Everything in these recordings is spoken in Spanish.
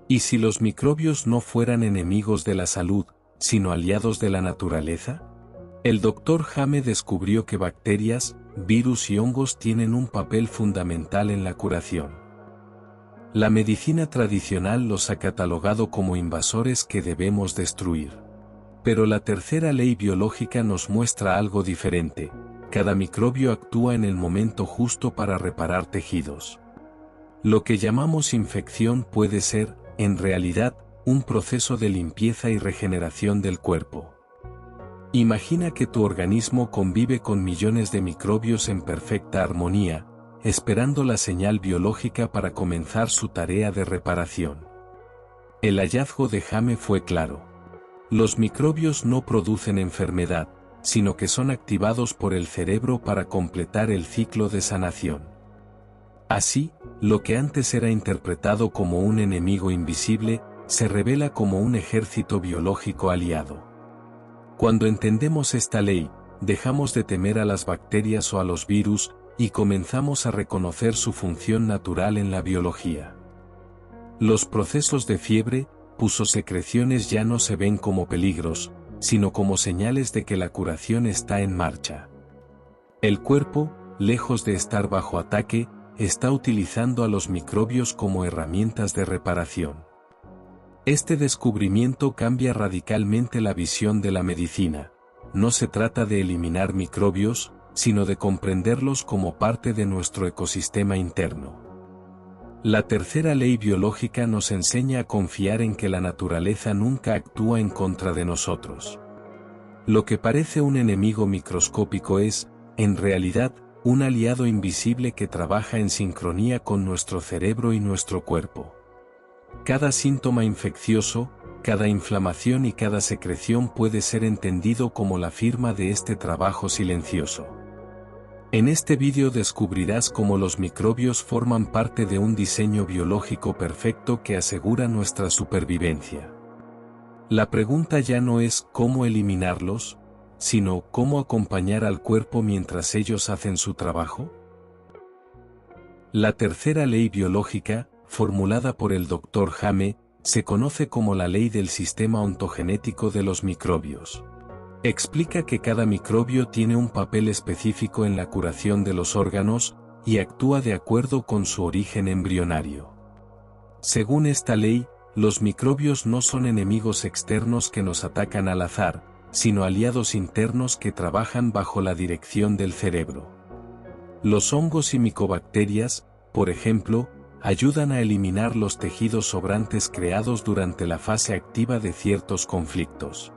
¿Y si los microbios no fueran enemigos de la salud, sino aliados de la naturaleza? El Dr. Hame descubrió que bacterias, virus y hongos tienen un papel fundamental en la curación. La medicina tradicional los ha catalogado como invasores que debemos destruir. Pero la tercera ley biológica nos muestra algo diferente. Cada microbio actúa en el momento justo para reparar tejidos. Lo que llamamos infección puede ser, en realidad, un proceso de limpieza y regeneración del cuerpo. Imagina que tu organismo convive con millones de microbios en perfecta armonía, esperando la señal biológica para comenzar su tarea de reparación. El hallazgo de Hame fue claro. Los microbios no producen enfermedad, sino que son activados por el cerebro para completar el ciclo de sanación. Así, lo que antes era interpretado como un enemigo invisible, se revela como un ejército biológico aliado. Cuando entendemos esta ley, dejamos de temer a las bacterias o a los virus, y comenzamos a reconocer su función natural en la biología. Los procesos de fiebre, pus o secreciones ya no se ven como peligros, sino como señales de que la curación está en marcha. El cuerpo, lejos de estar bajo ataque, está utilizando a los microbios como herramientas de reparación. Este descubrimiento cambia radicalmente la visión de la medicina. No se trata de eliminar microbios, sino de comprenderlos como parte de nuestro ecosistema interno. La tercera ley biológica nos enseña a confiar en que la naturaleza nunca actúa en contra de nosotros. Lo que parece un enemigo microscópico es, en realidad, un aliado invisible que trabaja en sincronía con nuestro cerebro y nuestro cuerpo. Cada síntoma infeccioso, cada inflamación y cada secreción puede ser entendido como la firma de este trabajo silencioso. En este vídeo descubrirás cómo los microbios forman parte de un diseño biológico perfecto que asegura nuestra supervivencia. La pregunta ya no es cómo eliminarlos, sino cómo acompañar al cuerpo mientras ellos hacen su trabajo. La tercera ley biológica, formulada por el Dr. Hame, se conoce como la ley del sistema ontogenético de los microbios. Explica que cada microbio tiene un papel específico en la curación de los órganos, y actúa de acuerdo con su origen embrionario. Según esta ley, los microbios no son enemigos externos que nos atacan al azar, sino aliados internos que trabajan bajo la dirección del cerebro. Los hongos y micobacterias, por ejemplo, ayudan a eliminar los tejidos sobrantes creados durante la fase activa de ciertos conflictos.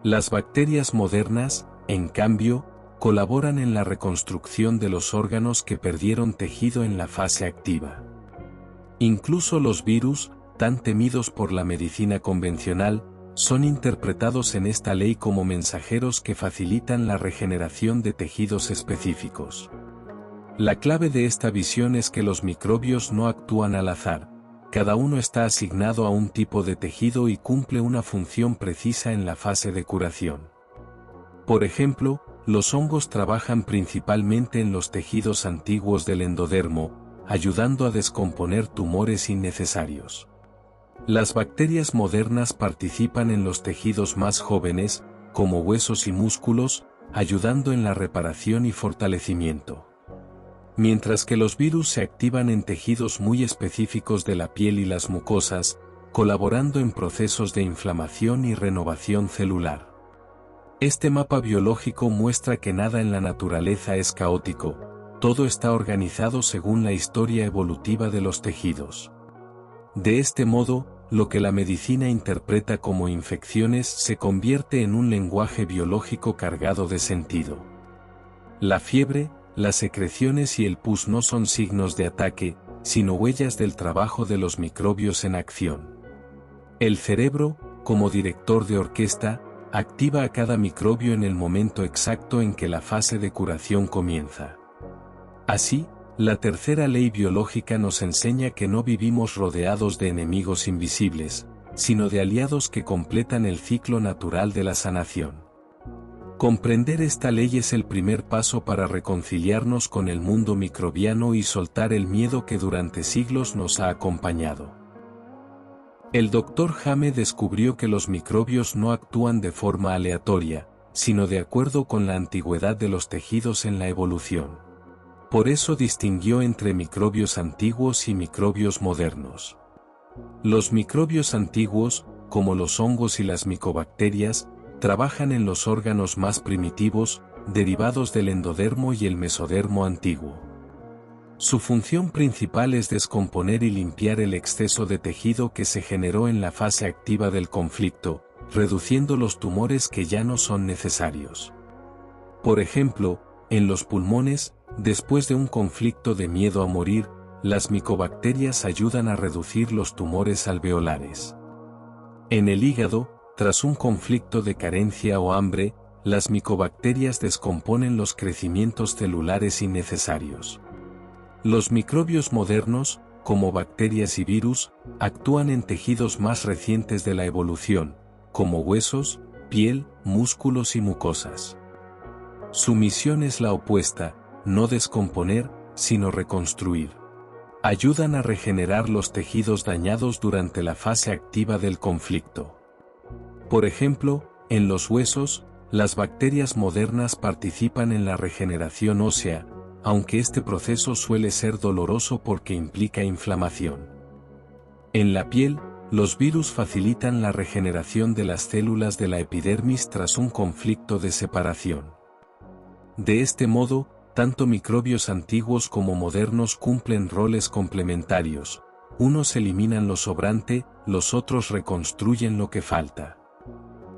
Las bacterias modernas, en cambio, colaboran en la reconstrucción de los órganos que perdieron tejido en la fase activa. Incluso los virus, tan temidos por la medicina convencional, son interpretados en esta ley como mensajeros que facilitan la regeneración de tejidos específicos. La clave de esta visión es que los microbios no actúan al azar. Cada uno está asignado a un tipo de tejido y cumple una función precisa en la fase de curación. Por ejemplo, los hongos trabajan principalmente en los tejidos antiguos del endodermo, ayudando a descomponer tumores innecesarios. Las bacterias modernas participan en los tejidos más jóvenes, como huesos y músculos, ayudando en la reparación y fortalecimiento. Mientras que los virus se activan en tejidos muy específicos de la piel y las mucosas, colaborando en procesos de inflamación y renovación celular. Este mapa biológico muestra que nada en la naturaleza es caótico, todo está organizado según la historia evolutiva de los tejidos. De este modo, lo que la medicina interpreta como infecciones se convierte en un lenguaje biológico cargado de sentido. La fiebre, las secreciones y el pus no son signos de ataque, sino huellas del trabajo de los microbios en acción. El cerebro, como director de orquesta, activa a cada microbio en el momento exacto en que la fase de curación comienza. Así, la tercera ley biológica nos enseña que no vivimos rodeados de enemigos invisibles, sino de aliados que completan el ciclo natural de la sanación. Comprender esta ley es el primer paso para reconciliarnos con el mundo microbiano y soltar el miedo que durante siglos nos ha acompañado. El Dr. Hame descubrió que los microbios no actúan de forma aleatoria, sino de acuerdo con la antigüedad de los tejidos en la evolución. Por eso distinguió entre microbios antiguos y microbios modernos. Los microbios antiguos, como los hongos y las micobacterias, trabajan en los órganos más primitivos, derivados del endodermo y el mesodermo antiguo. Su función principal es descomponer y limpiar el exceso de tejido que se generó en la fase activa del conflicto, reduciendo los tumores que ya no son necesarios. Por ejemplo, en los pulmones, después de un conflicto de miedo a morir, las micobacterias ayudan a reducir los tumores alveolares. En el hígado, tras un conflicto de carencia o hambre, las micobacterias descomponen los crecimientos celulares innecesarios. Los microbios modernos, como bacterias y virus, actúan en tejidos más recientes de la evolución, como huesos, piel, músculos y mucosas. Su misión es la opuesta, no descomponer, sino reconstruir. Ayudan a regenerar los tejidos dañados durante la fase activa del conflicto. Por ejemplo, en los huesos, las bacterias modernas participan en la regeneración ósea, aunque este proceso suele ser doloroso porque implica inflamación. En la piel, los virus facilitan la regeneración de las células de la epidermis tras un conflicto de separación. De este modo, tanto microbios antiguos como modernos cumplen roles complementarios, unos eliminan lo sobrante, los otros reconstruyen lo que falta.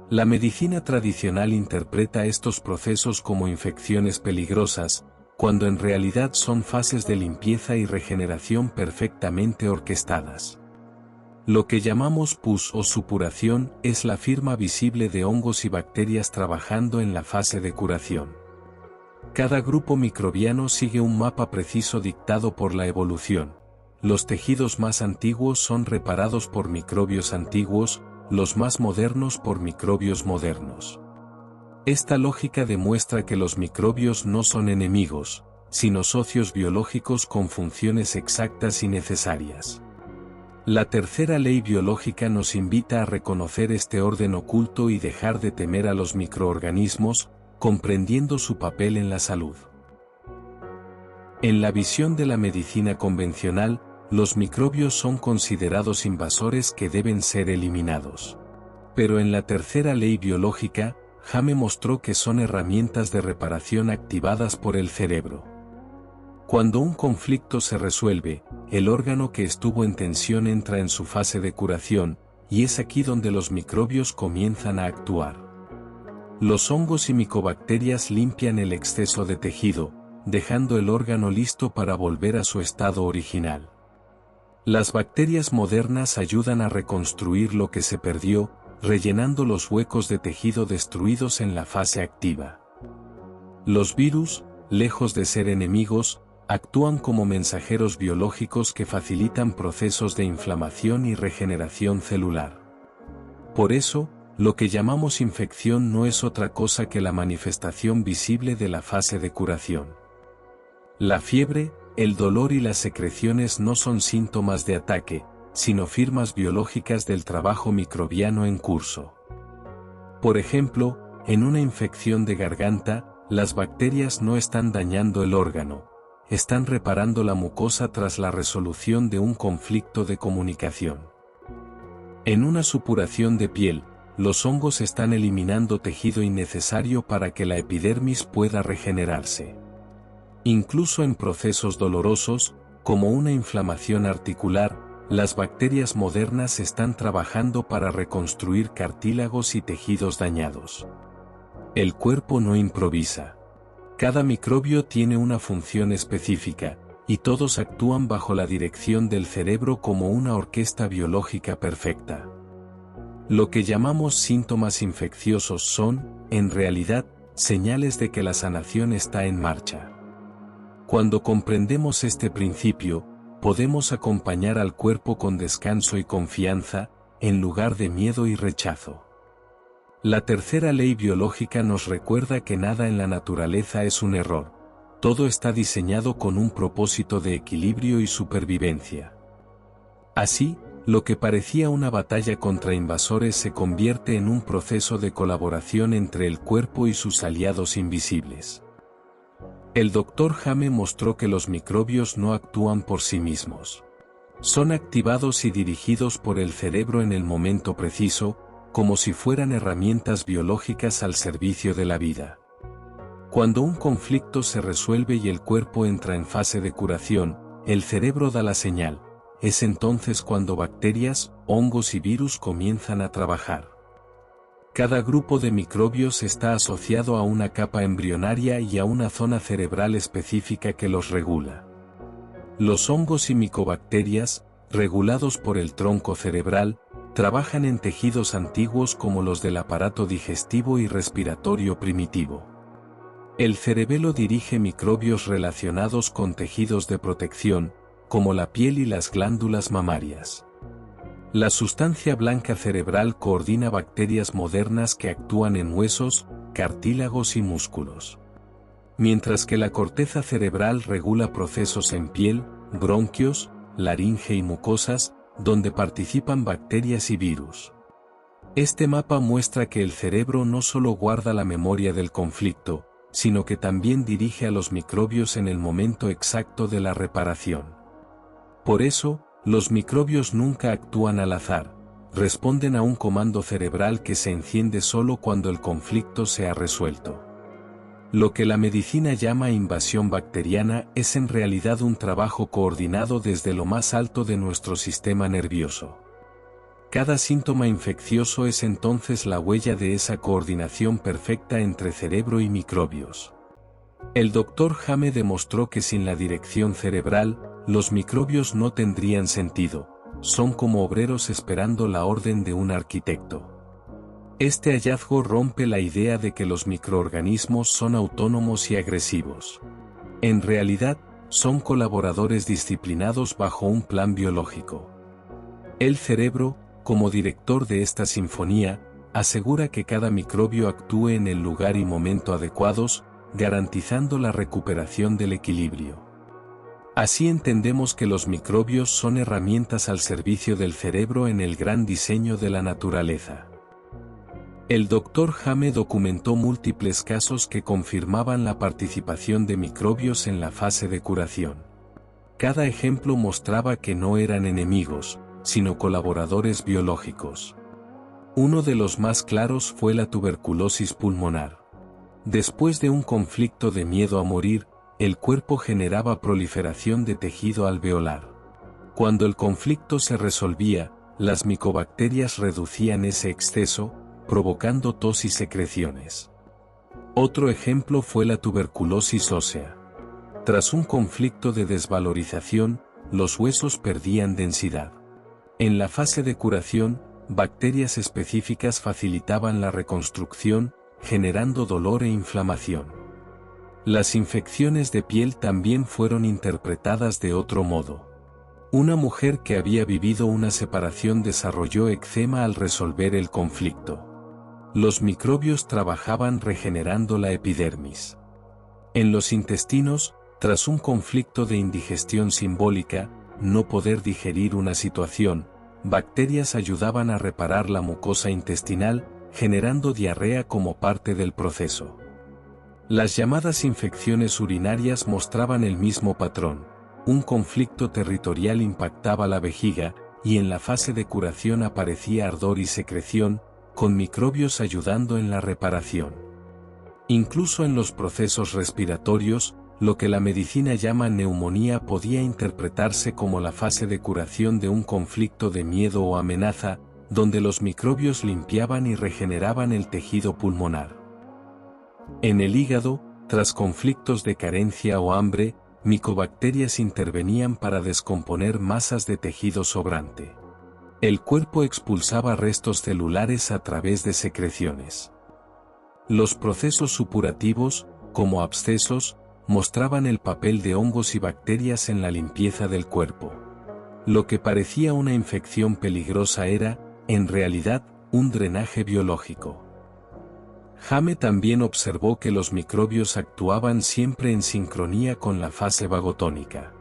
La medicina tradicional interpreta estos procesos como infecciones peligrosas, cuando en realidad son fases de limpieza y regeneración perfectamente orquestadas. Lo que llamamos pus o supuración es la firma visible de hongos y bacterias trabajando en la fase de curación. Cada grupo microbiano sigue un mapa preciso dictado por la evolución. Los tejidos más antiguos son reparados por microbios antiguos, los más modernos por microbios modernos. Esta lógica demuestra que los microbios no son enemigos, sino socios biológicos con funciones exactas y necesarias. La tercera ley biológica nos invita a reconocer este orden oculto y dejar de temer a los microorganismos, comprendiendo su papel en la salud. En la visión de la medicina convencional, los microbios son considerados invasores que deben ser eliminados. Pero en la tercera ley biológica, Hame mostró que son herramientas de reparación activadas por el cerebro. Cuando un conflicto se resuelve, el órgano que estuvo en tensión entra en su fase de curación, y es aquí donde los microbios comienzan a actuar. Los hongos y micobacterias limpian el exceso de tejido, dejando el órgano listo para volver a su estado original. Las bacterias modernas ayudan a reconstruir lo que se perdió, rellenando los huecos de tejido destruidos en la fase activa. Los virus, lejos de ser enemigos, actúan como mensajeros biológicos que facilitan procesos de inflamación y regeneración celular. Por eso, lo que llamamos infección no es otra cosa que la manifestación visible de la fase de curación. La fiebre, el dolor y las secreciones no son síntomas de ataque, sino firmas biológicas del trabajo microbiano en curso. Por ejemplo, en una infección de garganta, las bacterias no están dañando el órgano, están reparando la mucosa tras la resolución de un conflicto de comunicación. En una supuración de piel, los hongos están eliminando tejido innecesario para que la epidermis pueda regenerarse. Incluso en procesos dolorosos, como una inflamación articular, las bacterias modernas están trabajando para reconstruir cartílagos y tejidos dañados. El cuerpo no improvisa. Cada microbio tiene una función específica, y todos actúan bajo la dirección del cerebro como una orquesta biológica perfecta. Lo que llamamos síntomas infecciosos son, en realidad, señales de que la sanación está en marcha. Cuando comprendemos este principio, podemos acompañar al cuerpo con descanso y confianza, en lugar de miedo y rechazo. La tercera ley biológica nos recuerda que nada en la naturaleza es un error. Todo está diseñado con un propósito de equilibrio y supervivencia. Así, Lo que parecía una batalla contra invasores se convierte en un proceso de colaboración entre el cuerpo y sus aliados invisibles. El Dr. Hame mostró que los microbios no actúan por sí mismos. Son activados y dirigidos por el cerebro en el momento preciso, como si fueran herramientas biológicas al servicio de la vida. Cuando un conflicto se resuelve y el cuerpo entra en fase de curación, el cerebro da la señal. Es entonces cuando bacterias, hongos y virus comienzan a trabajar. Cada grupo de microbios está asociado a una capa embrionaria y a una zona cerebral específica que los regula. Los hongos y micobacterias, regulados por el tronco cerebral, trabajan en tejidos antiguos como los del aparato digestivo y respiratorio primitivo. El cerebelo dirige microbios relacionados con tejidos de protección, como la piel y las glándulas mamarias. La sustancia blanca cerebral coordina bacterias modernas que actúan en huesos, cartílagos y músculos. Mientras que la corteza cerebral regula procesos en piel, bronquios, laringe y mucosas, donde participan bacterias y virus. Este mapa muestra que el cerebro no solo guarda la memoria del conflicto, sino que también dirige a los microbios en el momento exacto de la reparación. Por eso, los microbios nunca actúan al azar, responden a un comando cerebral que se enciende solo cuando el conflicto se ha resuelto. Lo que la medicina llama invasión bacteriana es en realidad un trabajo coordinado desde lo más alto de nuestro sistema nervioso. Cada síntoma infeccioso es entonces la huella de esa coordinación perfecta entre cerebro y microbios. El Dr. Hame demostró que sin la dirección cerebral, los microbios no tendrían sentido, son como obreros esperando la orden de un arquitecto. Este hallazgo rompe la idea de que los microorganismos son autónomos y agresivos. En realidad, son colaboradores disciplinados bajo un plan biológico. El cerebro, como director de esta sinfonía, asegura que cada microbio actúe en el lugar y momento adecuados, garantizando la recuperación del equilibrio. Así entendemos que los microbios son herramientas al servicio del cerebro en el gran diseño de la naturaleza. El Dr. Hame documentó múltiples casos que confirmaban la participación de microbios en la fase de curación. Cada ejemplo mostraba que no eran enemigos, sino colaboradores biológicos. Uno de los más claros fue la tuberculosis pulmonar. Después de un conflicto de miedo a morir, el cuerpo generaba proliferación de tejido alveolar. Cuando el conflicto se resolvía, las micobacterias reducían ese exceso, provocando tos y secreciones. Otro ejemplo fue la tuberculosis ósea. Tras un conflicto de desvalorización, los huesos perdían densidad. En la fase de curación, bacterias específicas facilitaban la reconstrucción, generando dolor e inflamación. Las infecciones de piel también fueron interpretadas de otro modo. Una mujer que había vivido una separación desarrolló eczema al resolver el conflicto. Los microbios trabajaban regenerando la epidermis. En los intestinos, tras un conflicto de indigestión simbólica, no poder digerir una situación, bacterias ayudaban a reparar la mucosa intestinal, generando diarrea como parte del proceso. Las llamadas infecciones urinarias mostraban el mismo patrón. Un conflicto territorial impactaba la vejiga, y en la fase de curación aparecía ardor y secreción, con microbios ayudando en la reparación. Incluso en los procesos respiratorios, lo que la medicina llama neumonía podía interpretarse como la fase de curación de un conflicto de miedo o amenaza, donde los microbios limpiaban y regeneraban el tejido pulmonar. En el hígado, tras conflictos de carencia o hambre, micobacterias intervenían para descomponer masas de tejido sobrante. El cuerpo expulsaba restos celulares a través de secreciones. Los procesos supurativos, como abscesos, mostraban el papel de hongos y bacterias en la limpieza del cuerpo. Lo que parecía una infección peligrosa era, en realidad, un drenaje biológico. Hame también observó que los microbios actuaban siempre en sincronía con la fase vagotónica.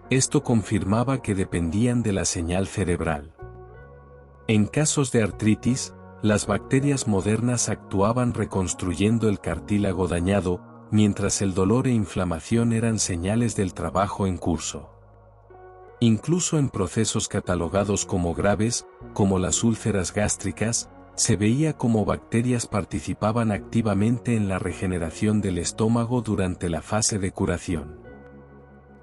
Esto confirmaba que dependían de la señal cerebral. En casos de artritis, las bacterias modernas actuaban reconstruyendo el cartílago dañado, mientras el dolor e inflamación eran señales del trabajo en curso. Incluso en procesos catalogados como graves, como las úlceras gástricas, se veía cómo bacterias participaban activamente en la regeneración del estómago durante la fase de curación.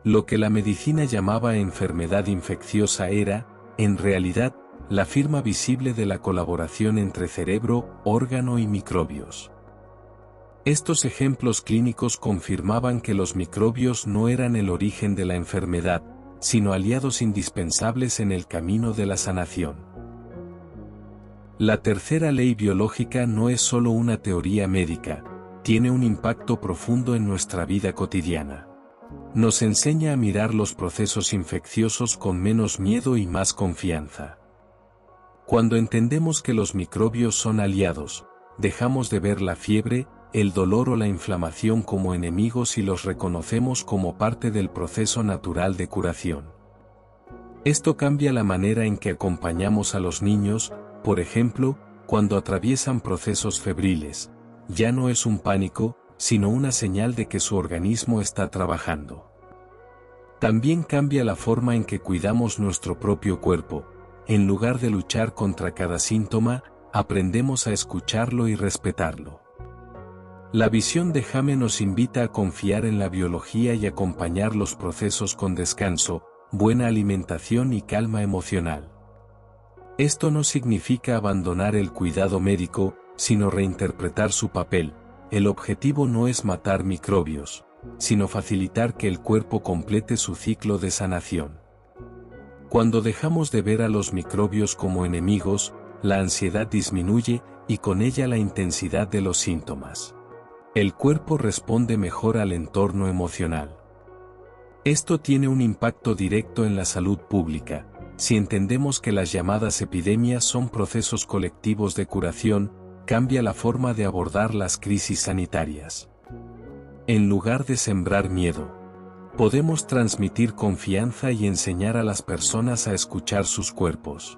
Lo que la medicina llamaba enfermedad infecciosa era, en realidad, la firma visible de la colaboración entre cerebro, órgano y microbios. Estos ejemplos clínicos confirmaban que los microbios no eran el origen de la enfermedad, sino aliados indispensables en el camino de la sanación. La tercera ley biológica no es solo una teoría médica, tiene un impacto profundo en nuestra vida cotidiana. Nos enseña a mirar los procesos infecciosos con menos miedo y más confianza. Cuando entendemos que los microbios son aliados, dejamos de ver la fiebre, el dolor o la inflamación como enemigos y los reconocemos como parte del proceso natural de curación. Esto cambia la manera en que acompañamos a los niños, por ejemplo, cuando atraviesan procesos febriles. Ya no es un pánico, sino una señal de que su organismo está trabajando. También cambia la forma en que cuidamos nuestro propio cuerpo. En lugar de luchar contra cada síntoma, aprendemos a escucharlo y respetarlo. La visión de Hame nos invita a confiar en la biología y acompañar los procesos con descanso, buena alimentación y calma emocional. Esto no significa abandonar el cuidado médico, sino reinterpretar su papel. El objetivo no es matar microbios, sino facilitar que el cuerpo complete su ciclo de sanación. Cuando dejamos de ver a los microbios como enemigos, la ansiedad disminuye y con ella la intensidad de los síntomas. El cuerpo responde mejor al entorno emocional. Esto tiene un impacto directo en la salud pública. Si entendemos que las llamadas epidemias son procesos colectivos de curación, cambia la forma de abordar las crisis sanitarias. En lugar de sembrar miedo, podemos transmitir confianza y enseñar a las personas a escuchar sus cuerpos.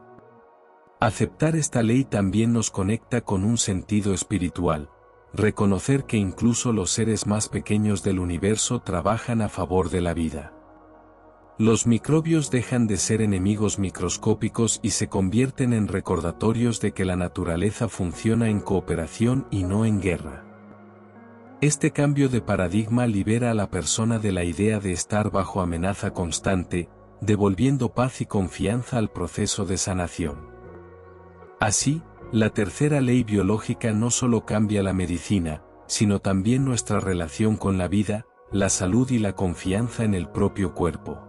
Aceptar esta ley también nos conecta con un sentido espiritual. Reconocer que incluso los seres más pequeños del universo trabajan a favor de la vida. Los microbios dejan de ser enemigos microscópicos y se convierten en recordatorios de que la naturaleza funciona en cooperación y no en guerra. Este cambio de paradigma libera a la persona de la idea de estar bajo amenaza constante, devolviendo paz y confianza al proceso de sanación. Así, la tercera ley biológica no solo cambia la medicina, sino también nuestra relación con la vida, la salud y la confianza en el propio cuerpo.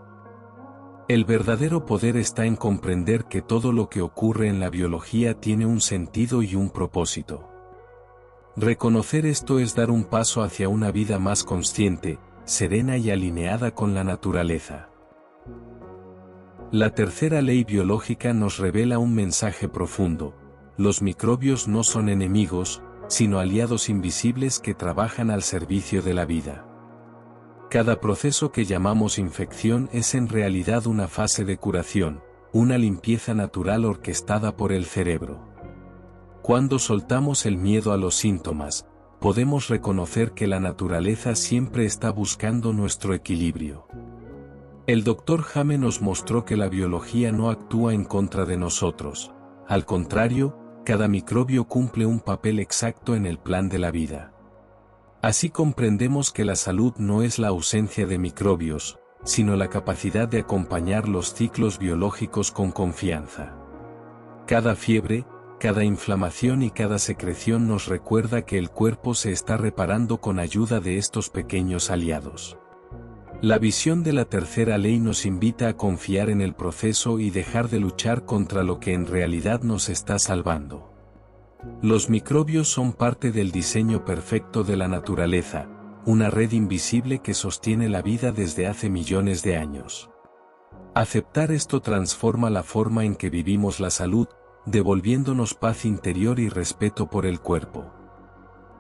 El verdadero poder está en comprender que todo lo que ocurre en la biología tiene un sentido y un propósito. Reconocer esto es dar un paso hacia una vida más consciente, serena y alineada con la naturaleza. La tercera ley biológica nos revela un mensaje profundo. Los microbios no son enemigos, sino aliados invisibles que trabajan al servicio de la vida. Cada proceso que llamamos infección es en realidad una fase de curación, una limpieza natural orquestada por el cerebro. Cuando soltamos el miedo a los síntomas, podemos reconocer que la naturaleza siempre está buscando nuestro equilibrio. El Dr. Hame nos mostró que la biología no actúa en contra de nosotros. Al contrario, cada microbio cumple un papel exacto en el plan de la vida. Así comprendemos que la salud no es la ausencia de microbios, sino la capacidad de acompañar los ciclos biológicos con confianza. Cada fiebre, cada inflamación y cada secreción nos recuerda que el cuerpo se está reparando con ayuda de estos pequeños aliados. La visión de la tercera ley nos invita a confiar en el proceso y dejar de luchar contra lo que en realidad nos está salvando. Los microbios son parte del diseño perfecto de la naturaleza, una red invisible que sostiene la vida desde hace millones de años. Aceptar esto transforma la forma en que vivimos la salud, devolviéndonos paz interior y respeto por el cuerpo.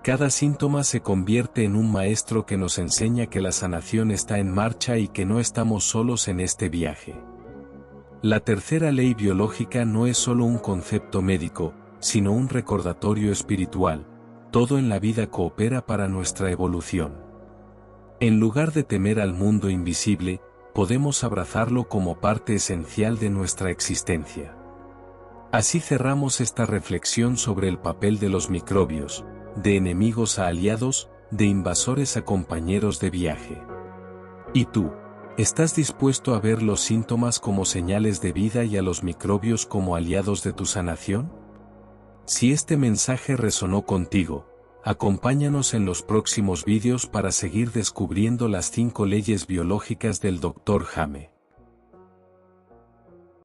Cada síntoma se convierte en un maestro que nos enseña que la sanación está en marcha y que no estamos solos en este viaje. La tercera ley biológica no es solo un concepto médico, sino un recordatorio espiritual. Todo en la vida coopera para nuestra evolución. En lugar de temer al mundo invisible, podemos abrazarlo como parte esencial de nuestra existencia. Así cerramos esta reflexión sobre el papel de los microbios, de enemigos a aliados, de invasores a compañeros de viaje. ¿Y tú? ¿Estás dispuesto a ver los síntomas como señales de vida y a los microbios como aliados de tu sanación? Si este mensaje resonó contigo, acompáñanos en los próximos vídeos para seguir descubriendo las 5 leyes biológicas del Dr. Jame.